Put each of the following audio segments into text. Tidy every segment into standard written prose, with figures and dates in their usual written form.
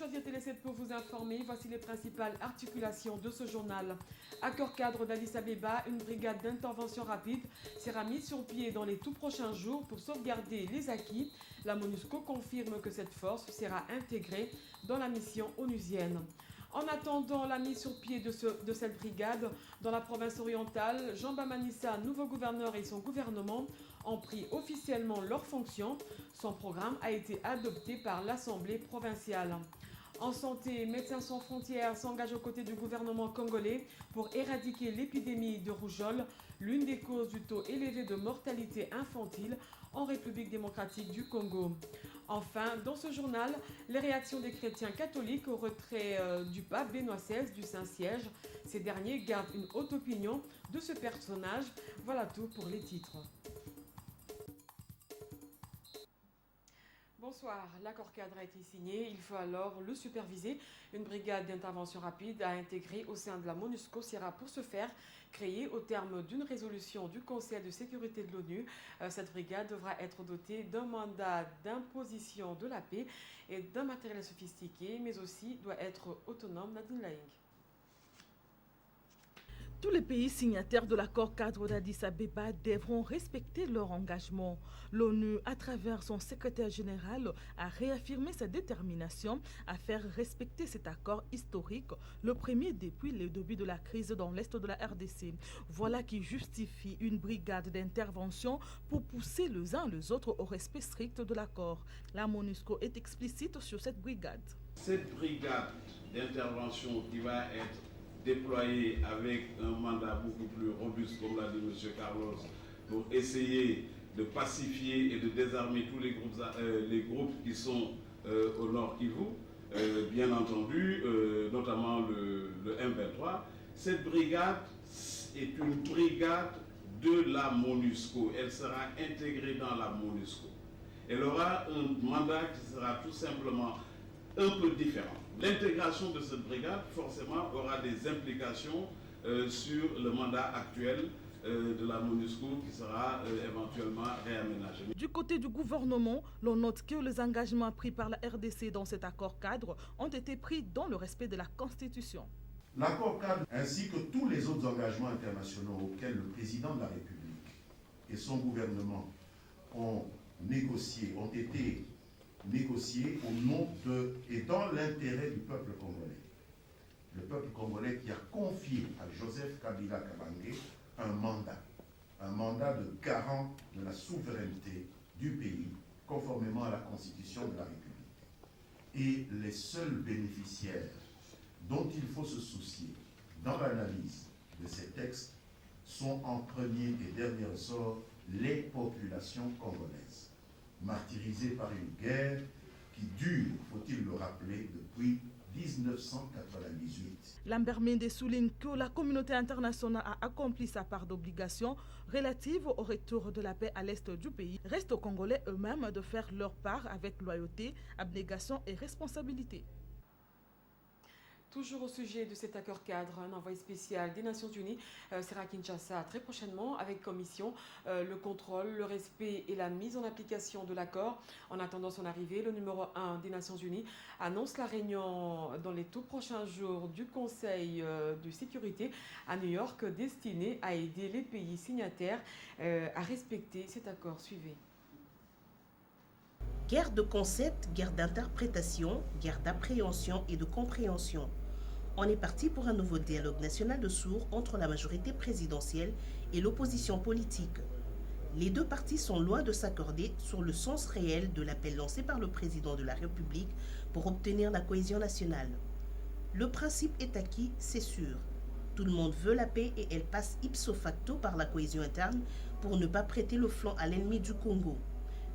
choisir Télé7 pour vous informer. Voici les principales articulations de ce journal. Accord cadre d'Addis Abeba, une brigade d'intervention rapide sera mise sur pied dans les tout prochains jours pour sauvegarder les acquis. La MONUSCO confirme que cette force sera intégrée dans la mission onusienne. En attendant la mise sur pied de cette brigade dans la province orientale, Jean Bamanissa, nouveau gouverneur, et son gouvernement ont pris officiellement leurs fonctions. Son programme a été adopté par l'Assemblée provinciale. En santé, Médecins sans frontières s'engage aux côtés du gouvernement congolais pour éradiquer l'épidémie de rougeole, l'une des causes du taux élevé de mortalité infantile en République démocratique du Congo. Enfin, dans ce journal, les réactions des chrétiens catholiques au retrait du pape Benoît XVI du Saint-Siège. Ces derniers gardent une haute opinion de ce personnage. Voilà tout pour les titres. Bonsoir, l'accord cadre a été signé, il faut alors le superviser. Une brigade d'intervention rapide a intégré au sein de la MONUSCO sera pour ce faire créée au terme d'une résolution du Conseil de sécurité de l'ONU. Cette brigade devra être dotée d'un mandat d'imposition de la paix et d'un matériel sophistiqué, mais aussi doit être autonome. Nadine Laing. Tous les pays signataires de l'accord cadre d'Addis Abeba devront respecter leur engagement. L'ONU, à travers son secrétaire général, a réaffirmé sa détermination à faire respecter cet accord historique, le premier depuis le début de la crise dans l'est de la RDC. Voilà qui justifie une brigade d'intervention pour pousser les uns les autres au respect strict de l'accord. La MONUSCO est explicite sur cette brigade. Cette brigade d'intervention qui va être déployé avec un mandat beaucoup plus robuste, comme l'a dit M. Carlos, pour essayer de pacifier et de désarmer tous les groupes qui sont au nord Kivu, bien entendu, notamment le M23. Cette brigade est une brigade de la MONUSCO. Elle sera intégrée dans la MONUSCO. Elle aura un mandat qui sera tout simplement un peu différent. L'intégration de cette brigade, forcément, aura des implications sur le mandat actuel de la MONUSCO qui sera éventuellement réaménagé. Du côté du gouvernement, l'on note que les engagements pris par la RDC dans cet accord cadre ont été pris dans le respect de la Constitution. L'accord cadre, ainsi que tous les autres engagements internationaux auxquels le président de la République et son gouvernement ont été négociés au nom de et dans l'intérêt du peuple congolais. Le peuple congolais qui a confié à Joseph Kabila Kabange un mandat de garant de la souveraineté du pays, conformément à la Constitution de la République. Et les seuls bénéficiaires dont il faut se soucier dans l'analyse de ces textes sont en premier et dernier ressort les populations congolaises, martyrisées par une guerre qui dure, faut-il le rappeler, depuis 1998. Lambert Mende souligne que la communauté internationale a accompli sa part d'obligation relative au retour de la paix à l'est du pays. Reste aux Congolais eux-mêmes de faire leur part avec loyauté, abnégation et responsabilité. Toujours au sujet de cet accord cadre, un envoyé spécial des Nations Unies sera à Kinshasa très prochainement avec comme mission le contrôle, le respect et la mise en application de l'accord. En attendant son arrivée, le numéro 1 des Nations Unies annonce la réunion dans les tout prochains jours du Conseil de sécurité à New York destiné à aider les pays signataires à respecter cet accord. Suivez. Guerre de concept, guerre d'interprétation, guerre d'appréhension et de compréhension. On est parti pour un nouveau dialogue national de sourds entre la majorité présidentielle et l'opposition politique. Les deux partis sont loin de s'accorder sur le sens réel de l'appel lancé par le président de la République pour obtenir la cohésion nationale. Le principe est acquis, c'est sûr. Tout le monde veut la paix et elle passe ipso facto par la cohésion interne pour ne pas prêter le flanc à l'ennemi du Congo.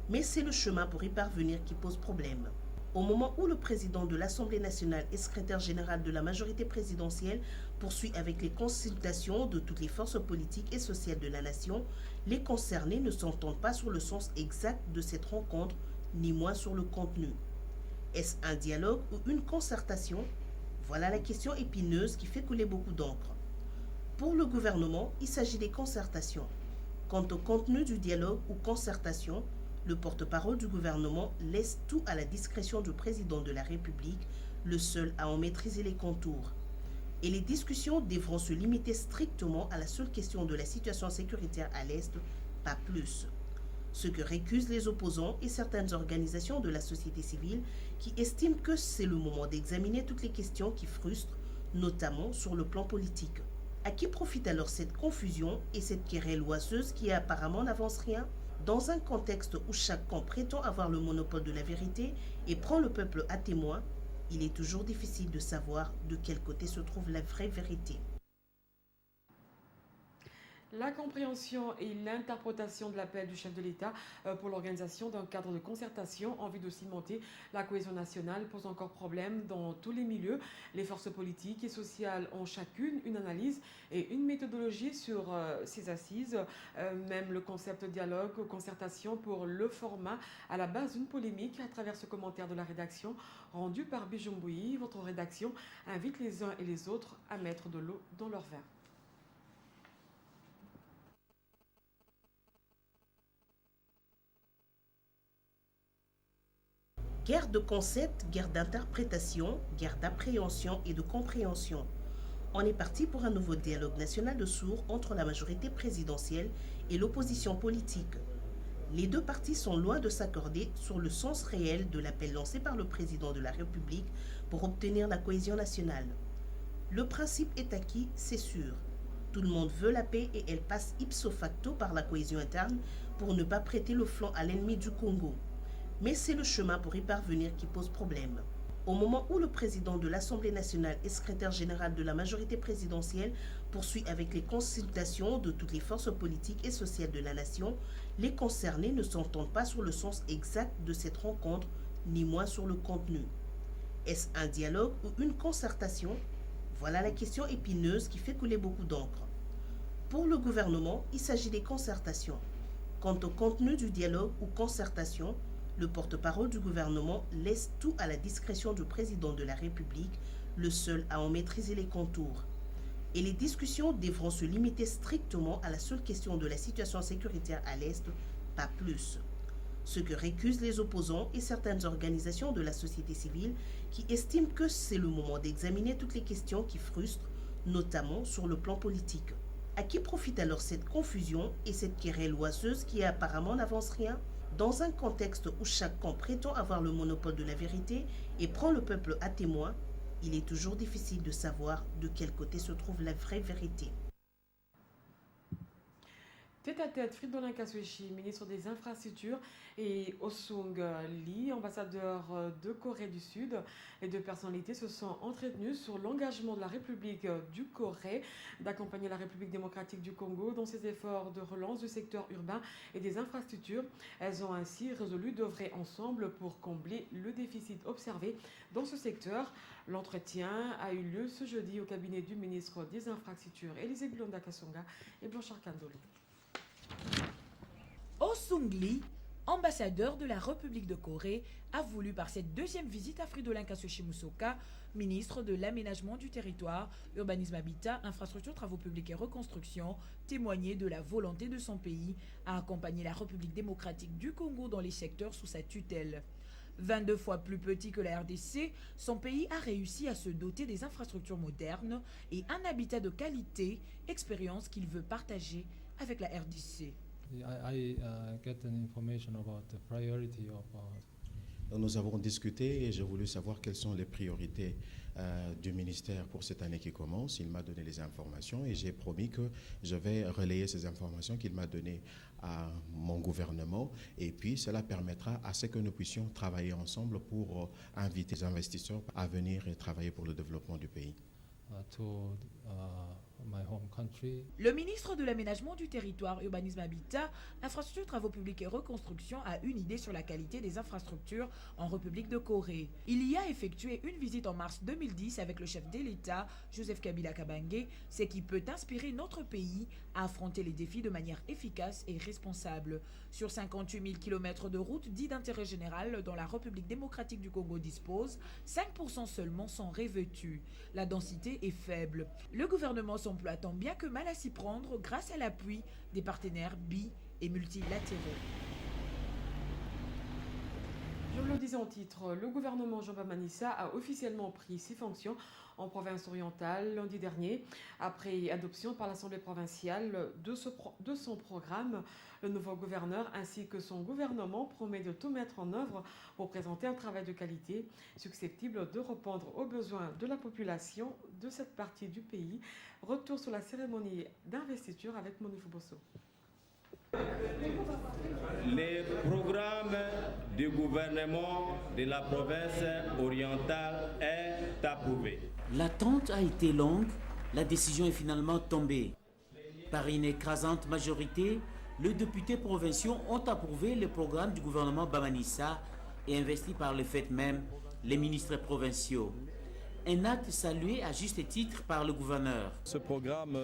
Mais c'est le chemin pour y parvenir qui pose problème. Au moment où le président de l'Assemblée nationale et secrétaire général de la majorité présidentielle poursuit avec les consultations de toutes les forces politiques et sociales de la nation, les concernés ne s'entendent pas sur le sens exact de cette rencontre, ni moins sur le contenu. Est-ce un dialogue ou une concertation? Voilà la question épineuse qui fait couler beaucoup d'encre. Pour le gouvernement, il s'agit des concertations. Quant au contenu du dialogue ou concertation, le porte-parole du gouvernement laisse tout à la discrétion du président de la République, le seul à en maîtriser les contours. Et les discussions devront se limiter strictement à la seule question de la situation sécuritaire à l'Est, pas plus. Ce que récusent les opposants et certaines organisations de la société civile qui estiment que c'est le moment d'examiner toutes les questions qui frustrent, notamment sur le plan politique. À qui profite alors cette confusion et cette querelle oiseuse qui apparemment n'avance rien? Dans un contexte où chaque camp prétend avoir le monopole de la vérité et prend le peuple à témoin, il est toujours difficile de savoir de quel côté se trouve la vraie vérité. La compréhension et l'interprétation de l'appel du chef de l'État pour l'organisation d'un cadre de concertation en vue de cimenter la cohésion nationale pose encore problème dans tous les milieux. Les forces politiques et sociales ont chacune une analyse et une méthodologie sur ces assises. Même le concept dialogue, concertation pour le format à la base d'une polémique à travers ce commentaire de la rédaction rendu par Bijumboui. Votre rédaction invite les uns et les autres à mettre de l'eau dans leur vin. Guerre de concept, guerre d'interprétation, guerre d'appréhension et de compréhension. On est parti pour un nouveau dialogue national de sourds entre la majorité présidentielle et l'opposition politique. Les deux partis sont loin de s'accorder sur le sens réel de l'appel lancé par le président de la République pour obtenir la cohésion nationale. Le principe est acquis, c'est sûr. Tout le monde veut la paix et elle passe ipso facto par la cohésion interne pour ne pas prêter le flanc à l'ennemi du Congo. Mais c'est le chemin pour y parvenir qui pose problème. Au moment où le président de l'Assemblée nationale et secrétaire général de la majorité présidentielle poursuit avec les consultations de toutes les forces politiques et sociales de la nation, les concernés ne s'entendent pas sur le sens exact de cette rencontre, ni moins sur le contenu. Est-ce un dialogue ou une concertation? Voilà la question épineuse qui fait couler beaucoup d'encre. Pour le gouvernement, il s'agit des concertations. Quant au contenu du dialogue ou concertation, le porte-parole du gouvernement laisse tout à la discrétion du président de la République, le seul à en maîtriser les contours. Et les discussions devront se limiter strictement à la seule question de la situation sécuritaire à l'Est, pas plus. Ce que récusent les opposants et certaines organisations de la société civile qui estiment que c'est le moment d'examiner toutes les questions qui frustrent, notamment sur le plan politique. À qui profite alors cette confusion et cette querelle oiseuse qui apparemment n'avance rien? Dans un contexte où chaque camp prétend avoir le monopole de la vérité et prend le peuple à témoin, il est toujours difficile de savoir de quel côté se trouve la vraie vérité. Tête-à-tête, Fridolin Kaswechi, ministre des Infrastructures, et Osung Lee, ambassadeur de Corée du Sud. Les deux personnalités se sont entretenues sur l'engagement de la République du Corée d'accompagner la République démocratique du Congo dans ses efforts de relance du secteur urbain et des infrastructures. Elles ont ainsi résolu d'œuvrer ensemble pour combler le déficit observé dans ce secteur. L'entretien a eu lieu ce jeudi au cabinet du ministre des Infrastructures, Élisée Bilonda Kasonga et Blanchard Kandolo. Osung Lee, ambassadeur de la République de Corée, a voulu par cette deuxième visite à Fridolin Kaswechi Musoka, ministre de l'Aménagement du Territoire, Urbanisme Habitat, Infrastructures, Travaux Publics et Reconstruction, témoigner de la volonté de son pays à accompagner la République démocratique du Congo dans les secteurs sous sa tutelle. 22 fois plus petit que la RDC, son pays a réussi à se doter des infrastructures modernes et un habitat de qualité, expérience qu'il veut partager avec la RDC. Get an information about the priority of Nous avons discuté et j'ai voulu savoir quelles sont les priorités du ministère pour cette année qui commence. Il m'a donné les informations et j'ai promis que je vais relayer ces informations qu'il m'a données à mon gouvernement. Et puis cela permettra à ce que nous puissions travailler ensemble pour inviter les investisseurs à venir et travailler pour le développement du pays. My home country. Le ministre de l'Aménagement du Territoire, Urbanisme Habitat, Infrastructures, Travaux Publics et Reconstruction a une idée sur la qualité des infrastructures en République de Corée. Il y a effectué une visite en mars 2010 avec le chef de l'État, Joseph Kabila Kabange, ce qui peut inspirer notre pays à affronter les défis de manière efficace et responsable. Sur 58 000 km de routes dites d'intérêt général dont la République démocratique du Congo dispose, 5% seulement sont revêtus. La densité est faible. Le gouvernement s'emploie tant bien que mal à s'y prendre grâce à l'appui des partenaires bi- et multilatéraux. Vous le disiez en titre, le gouvernement Jean Bamannissa a officiellement pris ses fonctions en province orientale lundi dernier. Après adoption par l'Assemblée provinciale de son programme, le nouveau gouverneur ainsi que son gouvernement promet de tout mettre en œuvre pour présenter un travail de qualité susceptible de répondre aux besoins de la population de cette partie du pays. Retour sur la cérémonie d'investiture avec Monifou Bosso. Les programmes du gouvernement de la province orientale est approuvé. L'attente a été longue, la décision est finalement tombée. Par une écrasante majorité, les députés provinciaux ont approuvé le programme du gouvernement Bamannissa et investi par le fait même les ministres provinciaux. Un acte salué à juste titre par le gouverneur. Ce programme,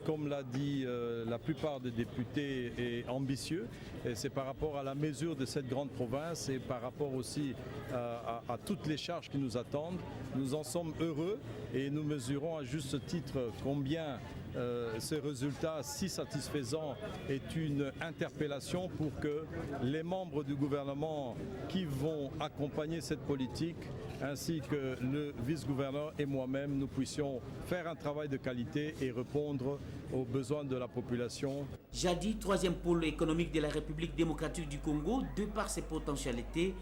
comme l'a dit la plupart des députés, est ambitieux. Et c'est par rapport à la mesure de cette grande province et par rapport aussi à toutes les charges qui nous attendent. Nous en sommes heureux et nous mesurons à juste titre combien ce résultat si satisfaisant est une interpellation pour que les membres du gouvernement qui vont accompagner cette politique ainsi que le vice-gouverneur et moi-même, nous puissions faire un travail de qualité et répondre aux besoins de la population. Jadis troisième pôle économique de la République démocratique du Congo, de par ses potentialités,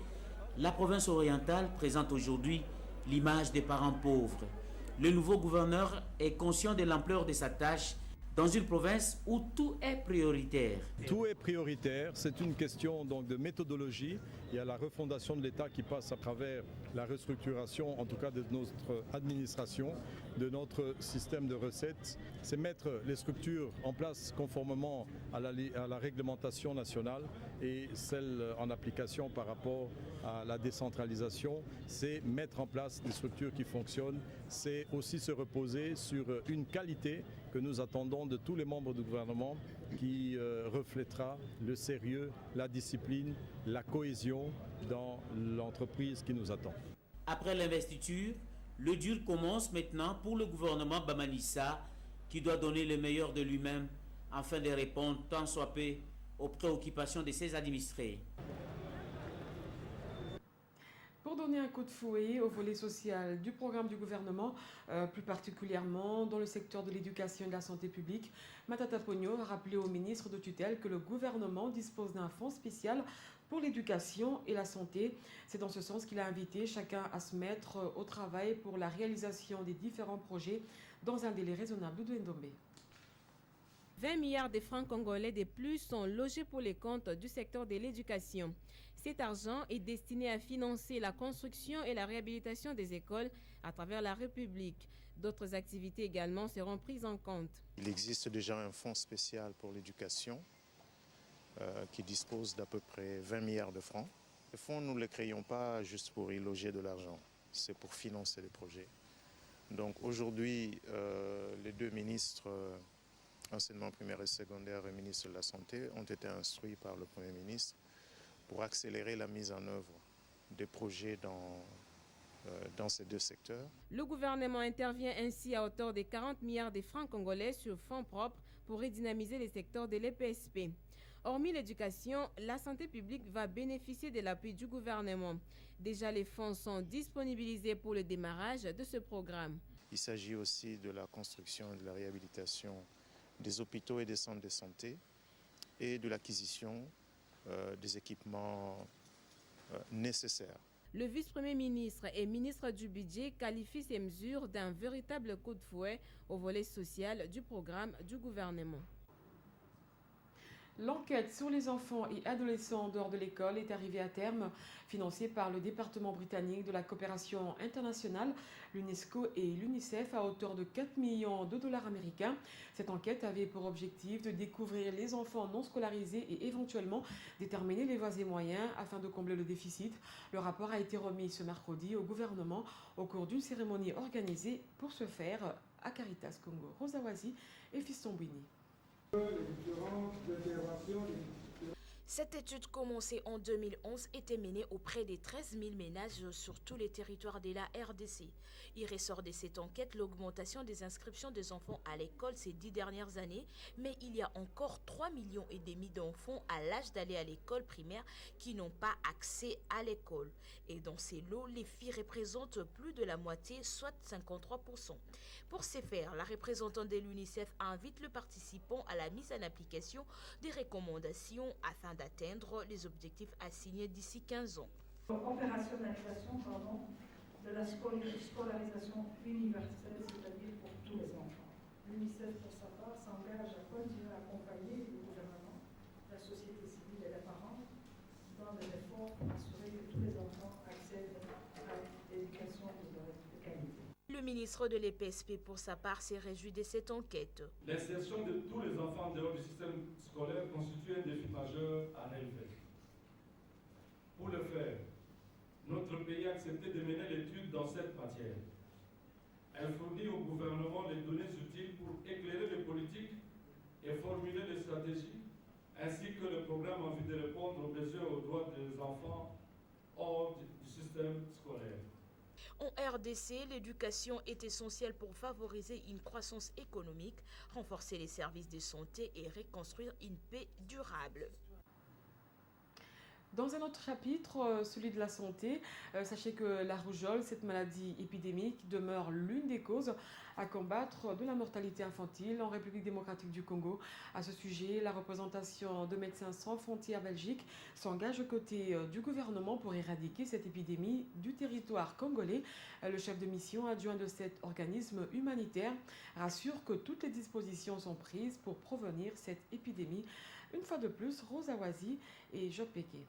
la province orientale présente aujourd'hui l'image des parents pauvres. Le nouveau gouverneur est conscient de l'ampleur de sa tâche dans une province où tout est prioritaire. Tout est prioritaire, c'est une question donc de méthodologie. Il y a la refondation de l'État qui passe à travers la restructuration, en tout cas de notre administration, de notre système de recettes. C'est mettre les structures en place conformément à la réglementation nationale et celle en application par rapport à la décentralisation. C'est mettre en place des structures qui fonctionnent. C'est aussi se reposer sur une qualité que nous attendons de tous les membres du gouvernement qui reflètera le sérieux, la discipline, la cohésion dans l'entreprise qui nous attend. Après l'investiture, le dur commence maintenant pour le gouvernement Bamannissa qui doit donner le meilleur de lui-même afin de répondre tant soit peu aux préoccupations de ses administrés. Pour donner un coup de fouet au volet social du programme du gouvernement, plus particulièrement dans le secteur de l'éducation et de la santé publique, Matata Pogno a rappelé au ministre de tutelle que le gouvernement dispose d'un fonds spécial pour l'éducation et la santé. C'est dans ce sens qu'il a invité chacun à se mettre au travail pour la réalisation des différents projets dans un délai raisonnable. Doudou Ndombe. 20 milliards de francs congolais de plus sont logés pour les comptes du secteur de l'éducation. Cet argent est destiné à financer la construction et la réhabilitation des écoles à travers la République. D'autres activités également seront prises en compte. Il existe déjà un fonds spécial pour l'éducation qui dispose d'à peu près 20 milliards de francs. Le fonds, nous ne le créons pas juste pour y loger de l'argent, c'est pour financer les projets. Donc aujourd'hui, les deux ministres, enseignement primaire et secondaire et ministre de la Santé, ont été instruits par le Premier ministre pour accélérer la mise en œuvre des projets dans ces deux secteurs. Le gouvernement intervient ainsi à hauteur de 40 milliards de francs congolais sur fonds propres pour redynamiser les secteurs de l'EPSP. Hormis l'éducation, la santé publique va bénéficier de l'appui du gouvernement. Déjà, les fonds sont disponibilisés pour le démarrage de ce programme. Il s'agit aussi de la construction et de la réhabilitation des hôpitaux et des centres de santé et de l'acquisition des équipements nécessaires. Le vice-premier ministre et ministre du Budget qualifient ces mesures d'un véritable coup de fouet au volet social du programme du gouvernement. L'enquête sur les enfants et adolescents en dehors de l'école est arrivée à terme, financée par le département britannique de la coopération internationale, l'UNESCO et l'UNICEF à hauteur de 4 millions de dollars américains. Cette enquête avait pour objectif de découvrir les enfants non scolarisés et éventuellement déterminer les voies et moyens afin de combler le déficit. Le rapport a été remis ce mercredi au gouvernement au cours d'une cérémonie organisée pour ce faire à Caritas Congo. Rosa Wazi et Fiston Bouini. Cette étude commencée en 2011 était menée auprès des 13 000 ménages sur tous les territoires de la RDC. Il ressort de cette enquête l'augmentation des inscriptions des enfants à l'école ces 10 dernières années, mais il y a encore 3,5 millions d'enfants à l'âge d'aller à l'école primaire qui n'ont pas accès à l'école. Et dans ces lots, les filles représentent plus de la moitié, soit 53%. Pour ce faire, la représentante de l'UNICEF invite le participant à la mise en application des recommandations afin d'atteindre les objectifs assignés d'ici 15 ans. Opérationnalisation de la scolarisation universelle, c'est-à-dire pour tous les enfants. L'UNICEF, pour sa part, s'engage à continuer à accompagner le gouvernement, la société civile et les parents dans les efforts pour assurer que tous les enfants accèdent à l'éducation de qualité. Le ministre de l'EPSP, pour sa part, s'est réjoui de cette enquête. L'insertion de tous les enfants dehors du système scolaire constitue un défi majeur à relever. Pour le faire, notre pays a accepté de mener l'étude dans cette matière. Elle fournit au gouvernement les données utiles pour éclairer les politiques et formuler les stratégies, ainsi que le programme en vue de répondre aux besoins et aux droits des enfants hors du système scolaire. En RDC, l'éducation est essentielle pour favoriser une croissance économique, renforcer les services de santé et reconstruire une paix durable. Dans un autre chapitre, celui de la santé, sachez que la rougeole, cette maladie épidémique, demeure l'une des causes à combattre de la mortalité infantile en République démocratique du Congo. À ce sujet, la représentation de Médecins sans frontières Belgique s'engage aux côtés du gouvernement pour éradiquer cette épidémie du territoire congolais. Le chef de mission adjoint de cet organisme humanitaire rassure que toutes les dispositions sont prises pour prévenir cette épidémie. Une fois de plus, Rosa Wazi et Job Péquet.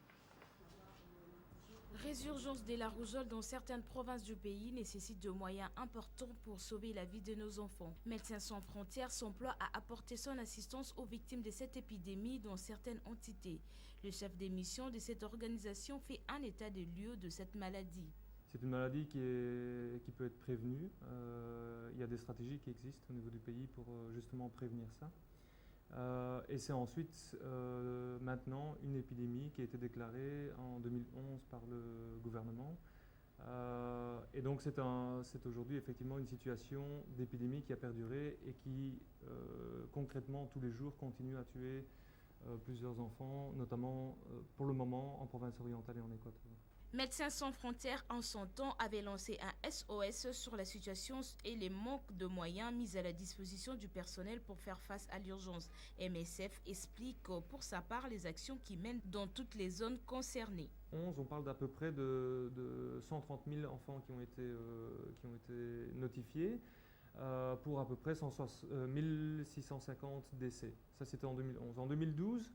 Résurgence de la rougeole dans certaines provinces du pays nécessite de moyens importants pour sauver la vie de nos enfants. Médecins sans frontières s'emploie à apporter son assistance aux victimes de cette épidémie dans certaines entités. Le chef des missions de cette organisation fait un état des lieux de cette maladie. C'est une maladie qui peut être prévenue. Il y a des stratégies qui existent au niveau du pays pour justement prévenir ça. Et c'est ensuite maintenant une épidémie qui a été déclarée en 2011 par le gouvernement. Et donc c'est aujourd'hui effectivement une situation d'épidémie qui a perduré et qui concrètement tous les jours continue à tuer plusieurs enfants, notamment pour le moment en province orientale et en Équateur. Médecins sans frontières en son temps avait lancé un SOS sur la situation et les manques de moyens mis à la disposition du personnel pour faire face à l'urgence. MSF explique pour sa part les actions qui mènent dans toutes les zones concernées. On parle d'à peu près de 130 000 enfants qui ont été notifiés pour à peu près 1650 décès. Ça c'était en 2011. En 2012,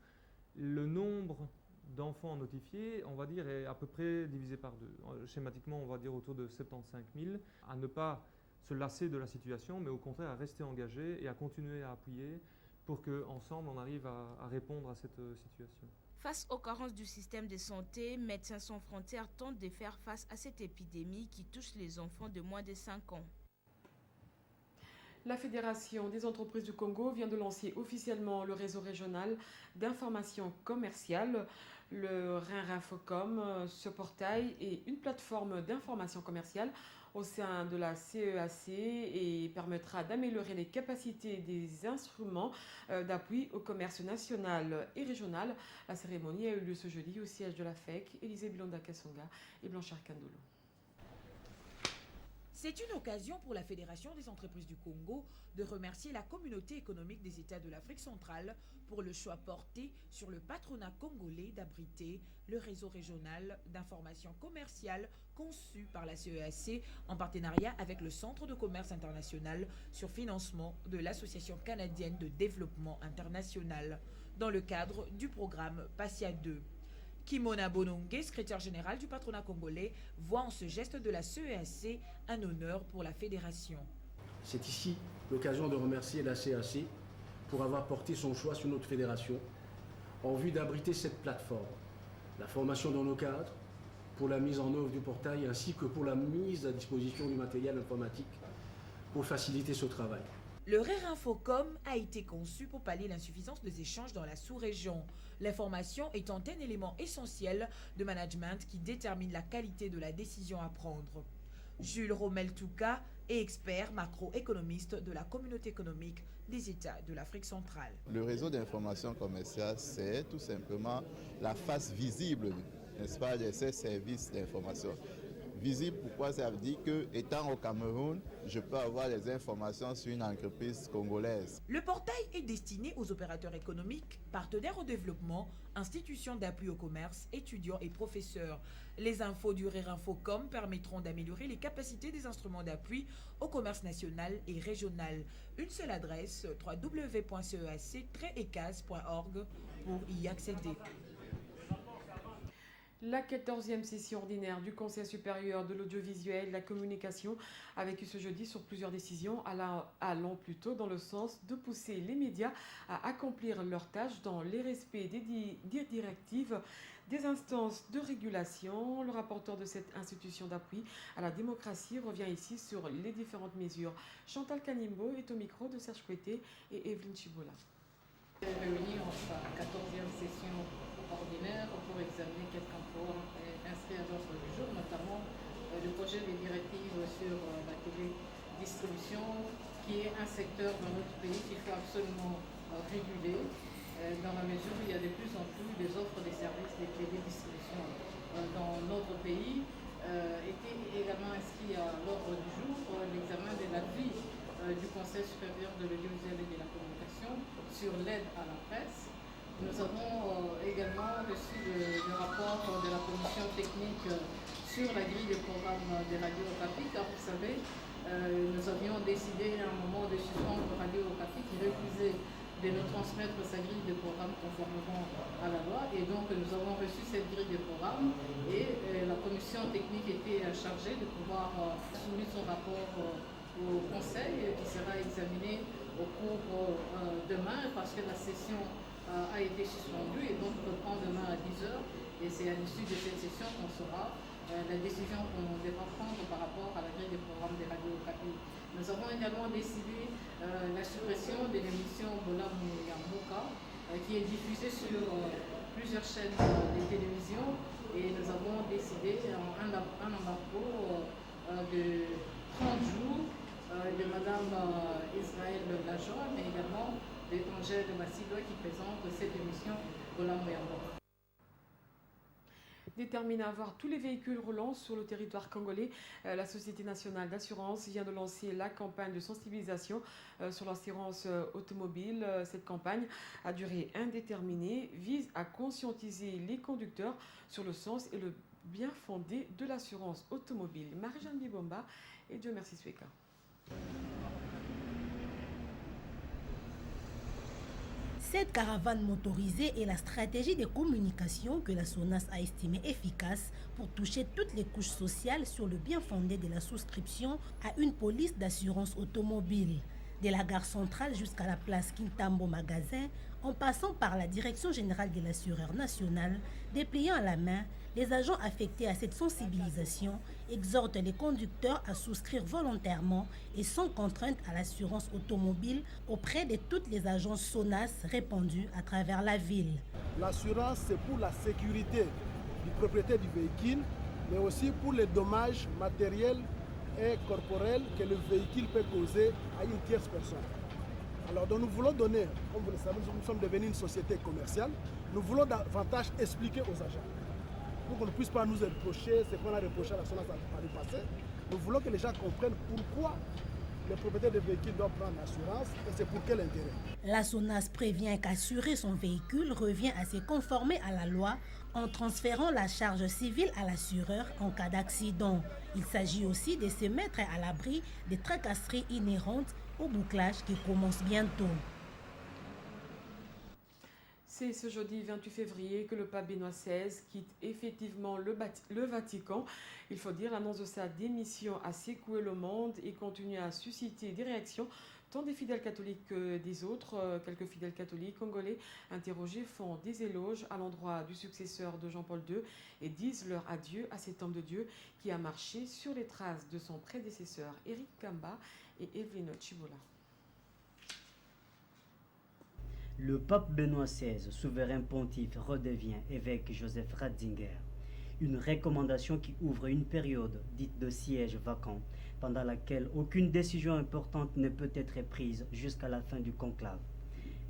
le nombre d'enfants notifiés, on va dire, est à peu près divisé par deux. Schématiquement, on va dire autour de 75 000. À ne pas se lasser de la situation, mais au contraire à rester engagé et à continuer à appuyer pour qu'ensemble, on arrive à répondre à cette situation. Face aux carences du système de santé, Médecins sans frontières tente de faire face à cette épidémie qui touche les enfants de moins de 5 ans. La Fédération des entreprises du Congo vient de lancer officiellement le réseau régional d'information commerciale. Le RINRINFOCOM, ce portail est une plateforme d'information commerciale au sein de la CEAC et permettra d'améliorer les capacités des instruments d'appui au commerce national et régional. La cérémonie a eu lieu ce jeudi au siège de la FEC, Élisée Bilonda Kassonga et Blanchard Kandolo. C'est une occasion pour la Fédération des entreprises du Congo de remercier la communauté économique des États de l'Afrique centrale pour le choix porté sur le patronat congolais d'abriter le réseau régional d'information commerciale conçu par la CEAC en partenariat avec le Centre de commerce international sur financement de l'Association canadienne de développement international dans le cadre du programme PASSIA 2. Kimona Bonongue, secrétaire général du patronat congolais, voit en ce geste de la CEAC un honneur pour la fédération. C'est ici l'occasion de remercier la CEAC pour avoir porté son choix sur notre fédération en vue d'abriter cette plateforme, la formation dans nos cadres, pour la mise en œuvre du portail ainsi que pour la mise à disposition du matériel informatique pour faciliter ce travail. Le RERINFOCOM a été conçu pour pallier l'insuffisance des échanges dans la sous-région. L'information étant un élément essentiel de management qui détermine la qualité de la décision à prendre. Jules Romel-Touka est expert macroéconomiste de la Communauté économique des États de l'Afrique centrale. Le réseau d'information commerciale, c'est tout simplement la face visible, n'est-ce pas, de ces services d'information. Visible, pourquoi? Ça veut dire que, étant au Cameroun, je peux avoir des informations sur une entreprise congolaise. Le portail est destiné aux opérateurs économiques, partenaires au développement, institutions d'appui au commerce, étudiants et professeurs. Les infos du RERINFOCOM permettront d'améliorer les capacités des instruments d'appui au commerce national et régional. Une seule adresse, www.cec-ecas.org pour y accéder. La 14e session ordinaire du Conseil supérieur de l'audiovisuel et de la communication a vécu ce jeudi sur plusieurs décisions allant plutôt dans le sens de pousser les médias à accomplir leurs tâches dans les respects des directives des instances de régulation. Le rapporteur de cette institution d'appui à la démocratie revient ici sur les différentes mesures. Chantal Kanimbo est au micro de Serge Koueté et Evelyne Chibola. Réunis en sa 14e session ordinaire pour examiner quelques rapports inscrits à l'ordre du jour, notamment le projet des directives sur la télédistribution, qui est un secteur dans notre pays qu'il faut absolument réguler, dans la mesure où il y a de plus en plus des offres des services de télédistribution dans notre pays. Était également inscrit à l'ordre du jour l'examen de l'avis du Conseil supérieur de l'audiovisuel et de la communication sur l'aide à la presse. Nous avons également reçu le rapport de la commission technique sur la grille des programmes de Radio Okapi, car vous savez, nous avions décidé à un moment de suspendre Radio Okapi qui refusait de nous transmettre sa grille de programmes conformément à la loi. Et donc nous avons reçu cette grille de programmes et la commission technique était chargée de pouvoir soumettre son rapport au Conseil qui sera examiné au cours demain, parce que la session a été suspendue et donc reprend demain à 10h. Et c'est à l'issue de cette session qu'on saura la décision qu'on devra prendre par rapport à la grille des programmes de Radio Okapi. Nous avons également décidé la suppression de l'émission Bolam Yamboka qui est diffusée sur plusieurs chaînes de télévision, et nous avons décidé un embargo de 30 jours de Madame Israël Lajon, mais également d'étrangers de Massidois qui présentent cette émission Bolam Yamboka. Déterminée à avoir tous les véhicules roulants sur le territoire congolais, la Société nationale d'assurance vient de lancer la campagne de sensibilisation sur l'assurance automobile. Cette campagne, à durée indéterminée, vise à conscientiser les conducteurs sur le sens et le bien fondé de l'assurance automobile. Marie-Jeanne Bibomba et Dieu merci Sweka. Cette caravane motorisée est la stratégie de communication que la SONAS a estimée efficace pour toucher toutes les couches sociales sur le bien fondé de la souscription à une police d'assurance automobile. De la gare centrale jusqu'à la place Kintambo Magasin, en passant par la Direction générale de l'assureur national, dépliant à la main, les agents affectés à cette sensibilisation exhortent les conducteurs à souscrire volontairement et sans contrainte à l'assurance automobile auprès de toutes les agences SONAS répandues à travers la ville. L'assurance, c'est pour la sécurité du propriétaire du véhicule, mais aussi pour les dommages matériels et corporels que le véhicule peut causer à une tierce personne. Alors donc nous voulons donner, comme vous le savez, nous sommes devenus une société commerciale, nous voulons davantage expliquer aux agents, pour qu'on ne puisse pas nous reprocher ce qu'on a reproché à la SONAS par le passé. Nous voulons que les gens comprennent pourquoi les propriétaires de véhicules doivent prendre l'assurance et c'est pour quel intérêt. La SONAS prévient qu'assurer son véhicule revient à se conformer à la loi en transférant la charge civile à l'assureur en cas d'accident. Il s'agit aussi de se mettre à l'abri des tracasseries inhérentes au bouclage qui commence bientôt. C'est ce jeudi 28 février que le pape Benoît XVI quitte effectivement le Vatican. Il faut dire, l'annonce de sa démission a secoué le monde et continue à susciter des réactions tant des fidèles catholiques que des autres. Quelques fidèles catholiques congolais interrogés font des éloges à l'endroit du successeur de Jean-Paul II et disent leur adieu à cet homme de Dieu qui a marché sur les traces de son prédécesseur Éric Kamba et Evelyne Chibola. Le pape Benoît XVI, souverain pontife, redevient évêque Joseph Ratzinger. Une recommandation qui ouvre une période dite de siège vacant, pendant laquelle aucune décision importante ne peut être prise jusqu'à la fin du conclave.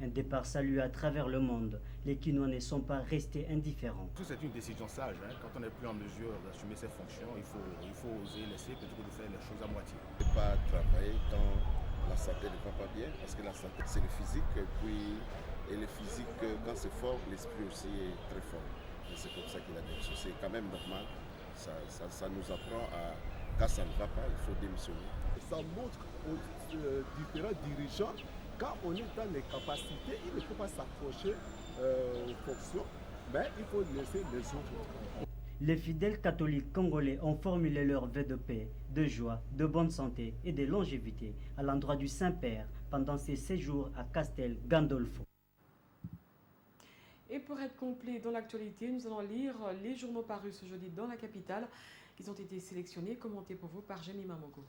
Un départ salué à travers le monde, les Kinois ne sont pas restés indifférents. C'est une décision sage. Quand on n'est plus en mesure d'assumer ses fonctions, il faut oser laisser plutôt que de faire les choses à moitié. Ne pas travailler quand la santé ne va pas bien, parce que la santé c'est le physique, et le physique, quand c'est fort, l'esprit aussi est très fort. Et c'est comme ça qu'il a dit. C'est quand même normal. Ça nous apprend à, quand ça ne va pas, il faut démissionner. Ça montre aux différents dirigeants, quand on est dans les capacités, il ne faut pas s'accrocher aux fonctions, mais il faut laisser les autres. Les fidèles catholiques congolais ont formulé leur vœu de paix, de joie, de bonne santé et de longévité à l'endroit du Saint-Père pendant ses séjours à Castel Gandolfo. Et pour être complet dans l'actualité, nous allons lire les journaux parus ce jeudi dans la capitale. Ils ont été sélectionnés et commentés pour vous par Jemima Mogo.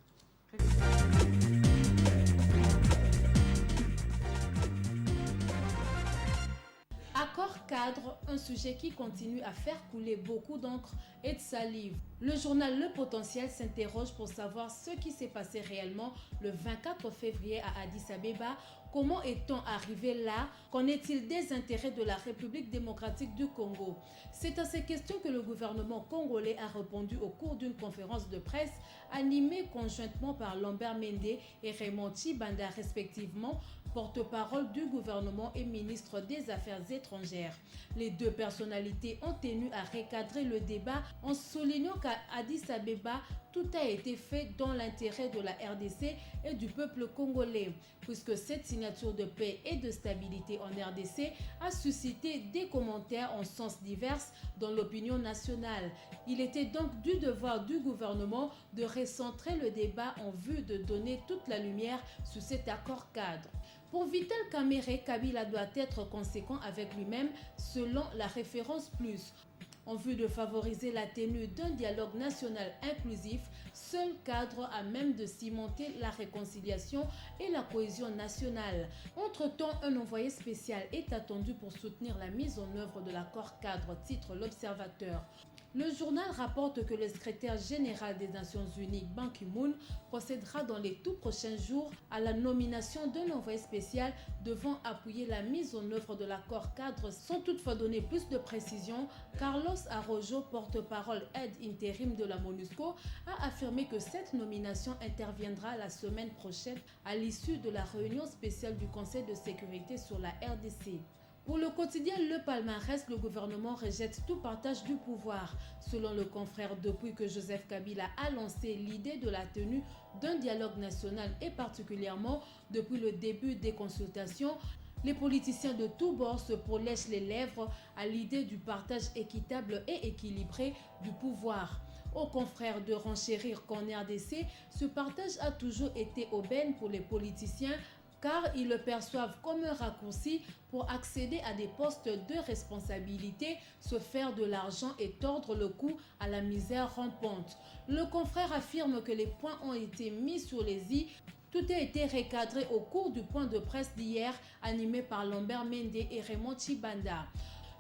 Accord cadre, un sujet qui continue à faire couler beaucoup d'encre et de salive. Le journal Le Potentiel s'interroge pour savoir ce qui s'est passé réellement le 24 février à Addis Abeba. Comment est-on arrivé là? Qu'en est-il des intérêts de la République démocratique du Congo? C'est à ces questions que le gouvernement congolais a répondu au cours d'une conférence de presse animée conjointement par Lambert Mende et Raymond Tshibanda respectivement, porte-parole du gouvernement et ministre des Affaires étrangères. Les deux personnalités ont tenu à recadrer le débat en soulignant qu'à Addis Abeba, tout a été fait dans l'intérêt de la RDC et du peuple congolais, puisque cette signature de paix et de stabilité en RDC a suscité des commentaires en sens divers dans l'opinion nationale. Il était donc du devoir du gouvernement de recentrer le débat en vue de donner toute la lumière sur cet accord cadre. Pour Vital Kamerhe, Kabila doit être conséquent avec lui-même selon la référence plus. En vue de favoriser la tenue d'un dialogue national inclusif, seul cadre à même de cimenter la réconciliation et la cohésion nationale. Entre-temps, un envoyé spécial est attendu pour soutenir la mise en œuvre de l'accord cadre, titre l'Observateur. Le journal rapporte que le secrétaire général des Nations Unies, Ban Ki-moon, procédera dans les tout prochains jours à la nomination d'un envoyé spécial devant appuyer la mise en œuvre de l'accord cadre sans toutefois donner plus de précision. Carlos Arrojo, porte-parole aide intérim de la MONUSCO, a affirmé que cette nomination interviendra la semaine prochaine à l'issue de la réunion spéciale du Conseil de sécurité sur la RDC. Pour le quotidien Le Palmarès, le gouvernement rejette tout partage du pouvoir. Selon le confrère, depuis que Joseph Kabila a lancé l'idée de la tenue d'un dialogue national et particulièrement depuis le début des consultations, les politiciens de tous bords se prolèchent les lèvres à l'idée du partage équitable et équilibré du pouvoir. Aux confrères de renchérir qu'en RDC, ce partage a toujours été aubaine pour les politiciens car ils le perçoivent comme un raccourci pour accéder à des postes de responsabilité, se faire de l'argent et tordre le cou à la misère rampante. Le confrère affirme que les points ont été mis sur les i. Tout a été recadré au cours du point de presse d'hier animé par Lambert Mende et Raymond Tshibanda.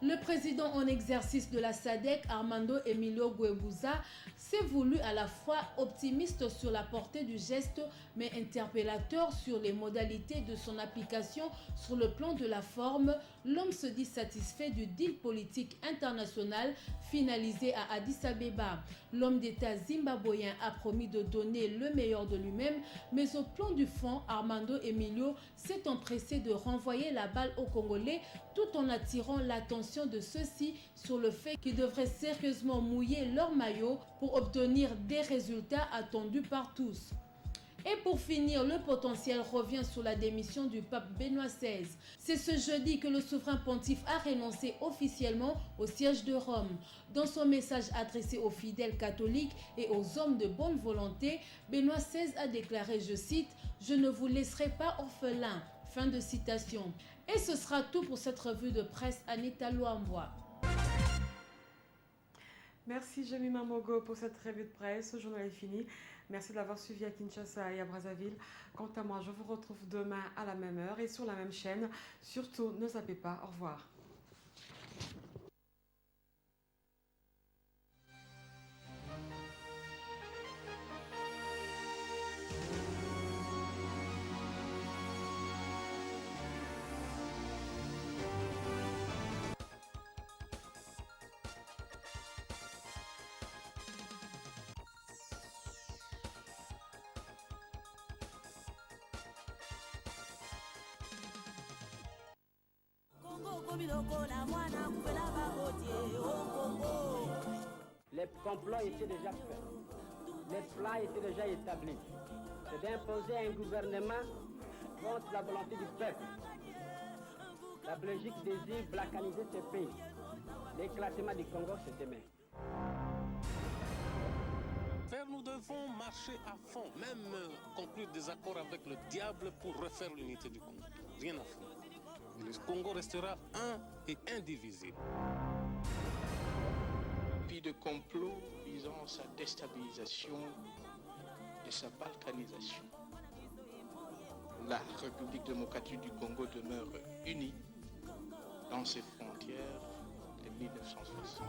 Le président en exercice de la SADC, Armando Emilio Guebuza, s'est voulu à la fois optimiste sur la portée du geste, mais interpellateur sur les modalités de son application sur le plan de la forme. L'homme se dit satisfait du deal politique international finalisé à Addis Abeba. L'homme d'État zimbabwéen a promis de donner le meilleur de lui-même, mais au plan du fond, Armando Emilio s'est empressé de renvoyer la balle aux Congolais tout en attirant l'attention de ceux-ci sur le fait qu'ils devraient sérieusement mouiller leur maillot pour obtenir des résultats attendus par tous. Et pour finir, le potentiel revient sur la démission du pape Benoît XVI. C'est ce jeudi que le souverain pontife a renoncé officiellement au siège de Rome. Dans son message adressé aux fidèles catholiques et aux hommes de bonne volonté, Benoît XVI a déclaré, je cite, « Je ne vous laisserai pas orphelins ». Fin de citation. Et ce sera tout pour cette revue de presse. Anita Luamboa. Merci Jemima Mogo pour cette revue de presse. Ce journal est fini. Merci de l'avoir suivi à Kinshasa et à Brazzaville. Quant à moi, je vous retrouve demain à la même heure et sur la même chaîne. Surtout, ne zappez pas. Au revoir. Les complots étaient déjà faits. Les plans étaient déjà établis. C'est d'imposer un gouvernement contre la volonté du peuple. La Belgique désire balkaniser ce pays. L'éclatement du Congo, c'est demain. Nous devons marcher à fond, même conclure des accords avec le diable pour refaire l'unité du Congo. Rien à faire. Le Congo restera un et indivisible. Puis de complot visant sa déstabilisation et sa balkanisation. La République démocratique du Congo demeure unie dans ses frontières de 1960.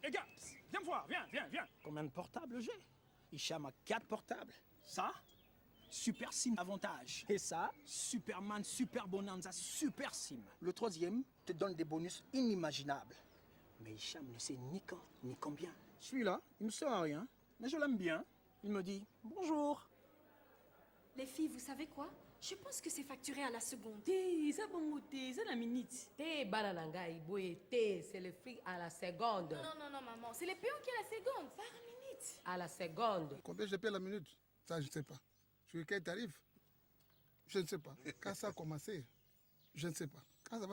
Les gars, viens me voir, viens. Combien de portables j'ai? Hicham a 4 portables. Ça, Super SIM avantage. Et ça, Superman, Super Bonanza, Super SIM. Le troisième te donne des bonus inimaginables. Mais Hicham ne sait ni quand, ni combien. Celui-là, il me sert à rien, mais je l'aime bien. Il me dit bonjour. Les filles, vous savez quoi? Je pense que c'est facturé à la seconde. C'est la minute. C'est le prix à la seconde. Non, maman. C'est les payants qui à la seconde. Par minute. À la seconde. Combien je paie la minute? Ça, je ne sais pas. Sur quel tarif? Je ne sais pas. Quand ça a commencé, je ne sais pas. Quand ça va